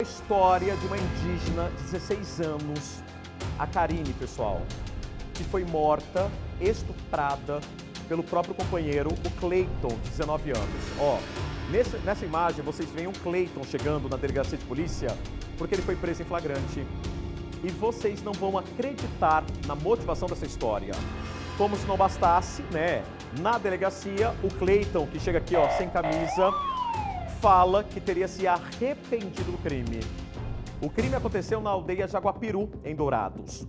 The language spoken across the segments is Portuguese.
História de uma indígena de 16 anos, a Karine, pessoal, que foi morta, estuprada pelo próprio companheiro, o Cleiton, de 19 anos. Ó, nessa imagem vocês veem o Cleiton chegando na delegacia de polícia porque ele foi preso em flagrante. E vocês não vão acreditar na motivação dessa história. Como se não bastasse, né? Na delegacia, o Cleiton, que chega aqui, ó, sem camisa, fala que teria se arrependido do crime. O crime aconteceu na aldeia Jaguapiru, em Dourados.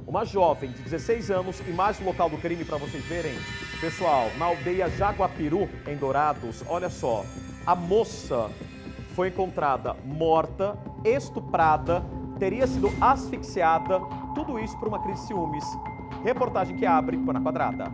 Uma jovem de 16 anos, imagem do local do crime para vocês verem. Pessoal, na aldeia Jaguapiru, em Dourados, olha só, a moça foi encontrada morta, estuprada, teria sido asfixiada, tudo isso por uma crise de ciúmes. Reportagem que abre, põe na quadrada.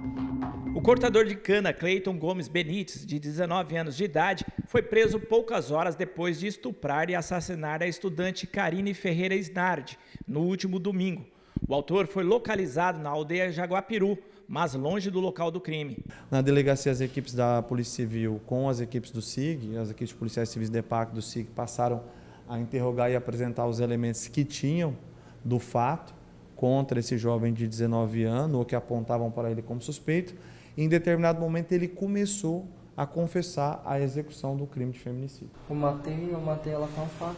O cortador de cana Cleiton Gomes Benites, de 19 anos de idade, foi preso poucas horas depois de estuprar e assassinar a estudante Karine Ferreira Snardi, no último domingo. O autor foi localizado na aldeia Jaguapiru, mas longe do local do crime. Na delegacia, as equipes da Polícia Civil com as equipes do SIG, as equipes policiais civis da EPAC do SIG, passaram a interrogar e apresentar os elementos que tinham do fato contra esse jovem de 19 anos, ou que apontavam para ele como suspeito. Em determinado momento, ele começou a confessar a execução do crime de feminicídio. Eu matei ela com a faca.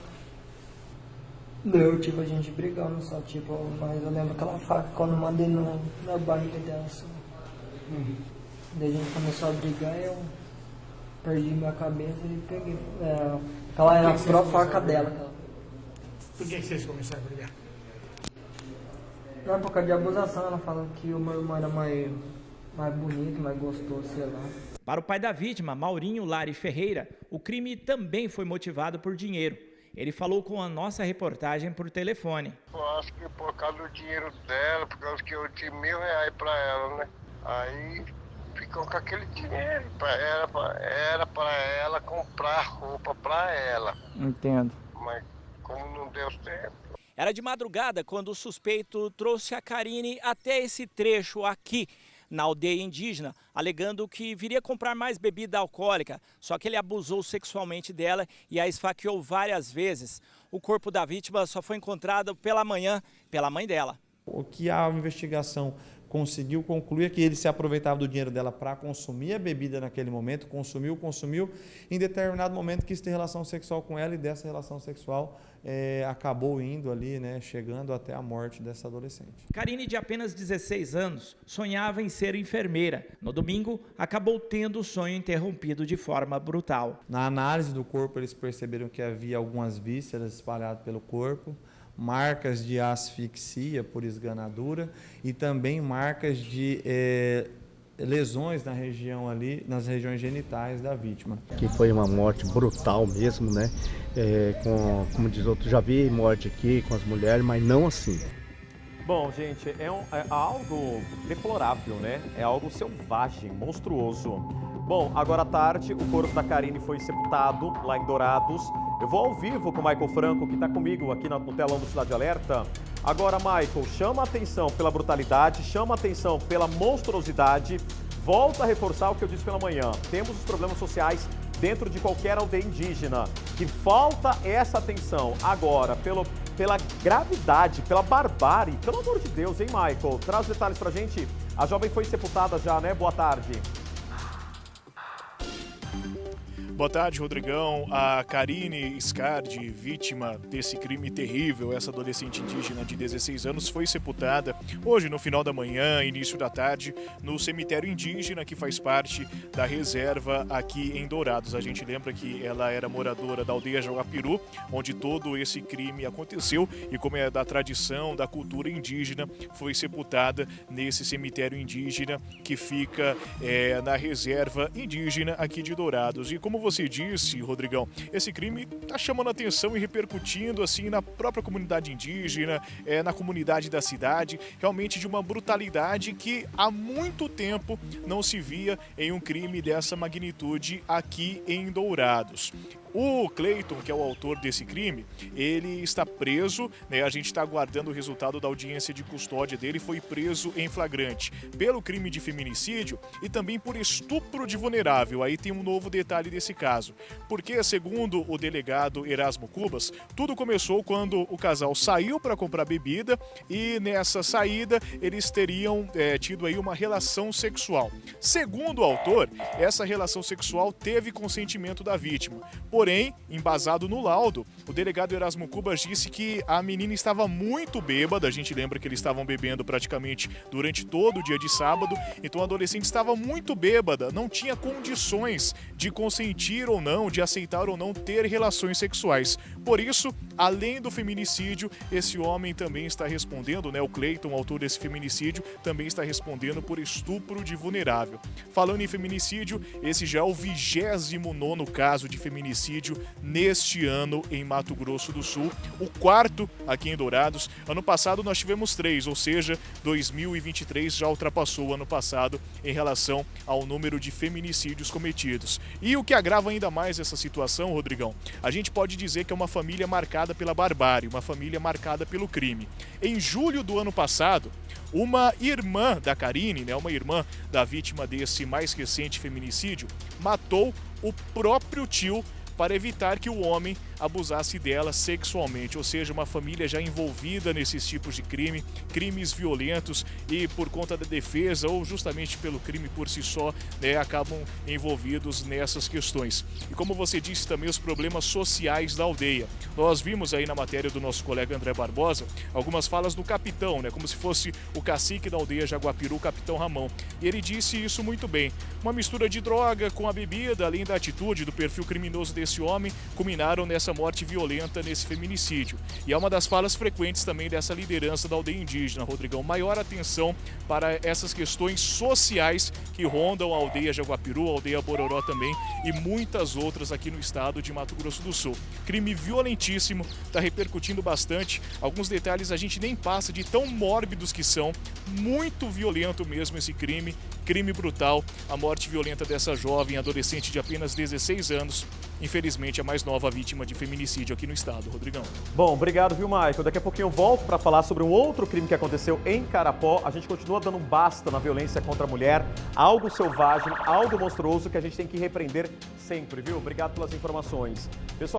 Daí, tipo, a gente brigando só, tipo, mas eu lembro aquela faca quando eu mandei na barriga dela, assim. Daí a gente começou a brigar e eu perdi minha cabeça e peguei. Aquela era a própria faca dela. Por que vocês começaram a brigar? Não, por causa de abusação, ela falou que o meu irmão era mais bonito, mais gostoso, sei lá. Para o pai da vítima, Maurinho Lari Ferreira, o crime também foi motivado por dinheiro. Ele falou com a nossa reportagem por telefone. Eu acho que por causa do dinheiro dela, por causa que eu tinha R$1.000 para ela, né? Aí ficou com aquele dinheiro. Era para ela comprar roupa para ela. Entendo. Mas como não deu tempo. Era de madrugada quando o suspeito trouxe a Karine até esse trecho aqui, na aldeia indígena, alegando que viria comprar mais bebida alcoólica, só que ele abusou sexualmente dela e a esfaqueou várias vezes. O corpo da vítima só foi encontrado pela manhã pela mãe dela. O que a investigação conseguiu concluir é que ele se aproveitava do dinheiro dela para consumir a bebida naquele momento, consumiu, em determinado momento quis ter relação sexual com ela e dessa relação sexual acabou indo ali, né, chegando até a morte dessa adolescente. Karine, de apenas 16 anos, sonhava em ser enfermeira. No domingo, acabou tendo o sonho interrompido de forma brutal. Na análise do corpo, eles perceberam que havia algumas vísceras espalhadas pelo corpo, marcas de asfixia por esganadura e também marcas de lesões na região ali, nas regiões genitais da vítima. Que foi uma morte brutal mesmo, né? Como diz outro, já vi morte aqui com as mulheres, mas não assim. Bom, gente, é algo deplorável, né? É algo selvagem, monstruoso. Bom, agora à tarde, o corpo da Karine foi sepultado lá em Dourados. Eu vou ao vivo com o Michael Franco, que está comigo aqui no telão do Cidade Alerta. Agora, Michael, chama a atenção pela brutalidade, chama a atenção pela monstruosidade. Volta a reforçar o que eu disse pela manhã. Temos os problemas sociais dentro de qualquer aldeia indígena. Que falta essa atenção agora, pela gravidade, pela barbárie. Pelo amor de Deus, hein, Michael? Traz os detalhes pra gente. A jovem foi sepultada já, né? Boa tarde. Boa tarde, Rodrigão. A Karine Snardi, vítima desse crime terrível, essa adolescente indígena de 16 anos, foi sepultada hoje no final da manhã, início da tarde, no cemitério indígena que faz parte da reserva aqui em Dourados. A gente lembra que ela era moradora da aldeia Jaguapiru, onde todo esse crime aconteceu e, como é da tradição, da cultura indígena, foi sepultada nesse cemitério indígena que fica na reserva indígena aqui de Dourados. E como você disse, Rodrigão, esse crime está chamando atenção e repercutindo assim na própria comunidade indígena, na comunidade da cidade, realmente de uma brutalidade que há muito tempo não se via em um crime dessa magnitude aqui em Dourados. O Cleiton, que é o autor desse crime, ele está preso, né? A gente está aguardando o resultado da audiência de custódia dele, foi preso em flagrante pelo crime de feminicídio e também por estupro de vulnerável. Aí tem um novo detalhe desse caso, porque segundo o delegado Erasmo Cubas, tudo começou quando o casal saiu para comprar bebida e nessa saída eles teriam tido aí uma relação sexual. Segundo o autor, essa relação sexual teve consentimento da vítima. Porém, embasado no laudo, o delegado Erasmo Cubas disse que a menina estava muito bêbada. A gente lembra que eles estavam bebendo praticamente durante todo o dia de sábado. Então a adolescente estava muito bêbada, não tinha condições de consentir ou não, de aceitar ou não ter relações sexuais. Por isso, além do feminicídio, esse homem também está respondendo, né? O Cleiton, autor desse feminicídio, também está respondendo por estupro de vulnerável. Falando em feminicídio, esse já é o 29º caso de feminicídio neste ano em Mato Grosso do Sul, o 4º aqui em Dourados. Ano passado nós tivemos 3, ou seja, 2023 já ultrapassou o ano passado em relação ao número de feminicídios cometidos. E o que agrava ainda mais essa situação, Rodrigão, a gente pode dizer que é uma família marcada pela barbárie, uma família marcada pelo crime. Em julho do ano passado, uma irmã da Karine, né, uma irmã da vítima desse mais recente feminicídio, matou o próprio tio para evitar que o homem abusasse dela sexualmente, ou seja, uma família já envolvida nesses tipos de crime, crimes violentos e por conta da defesa ou justamente pelo crime por si só, né, acabam envolvidos nessas questões. E como você disse também, os problemas sociais da aldeia. Nós vimos aí na matéria do nosso colega André Barbosa algumas falas do capitão, né, como se fosse o cacique da aldeia Jaguapiru, o capitão Ramão. E ele disse isso muito bem. Uma mistura de droga com a bebida, além da atitude do perfil criminoso desse homem, culminaram nessa morte violenta, nesse feminicídio. E é uma das falas frequentes também dessa liderança da aldeia indígena, Rodrigão. Maior atenção para essas questões sociais que rondam a aldeia Jaguapiru, a aldeia Bororó também e muitas outras aqui no estado de Mato Grosso do Sul. Crime violentíssimo, está repercutindo bastante. Alguns detalhes a gente nem passa de tão mórbidos que são. Muito violento mesmo esse crime, crime brutal. A morte violenta dessa jovem adolescente de apenas 16 anos. Infelizmente, a mais nova vítima de feminicídio aqui no estado, Rodrigão. Bom, obrigado, viu, Maicon? Daqui a pouquinho eu volto para falar sobre um outro crime que aconteceu em Carapó. A gente continua dando um basta na violência contra a mulher. Algo selvagem, algo monstruoso que a gente tem que repreender sempre, viu? Obrigado pelas informações. Pessoal,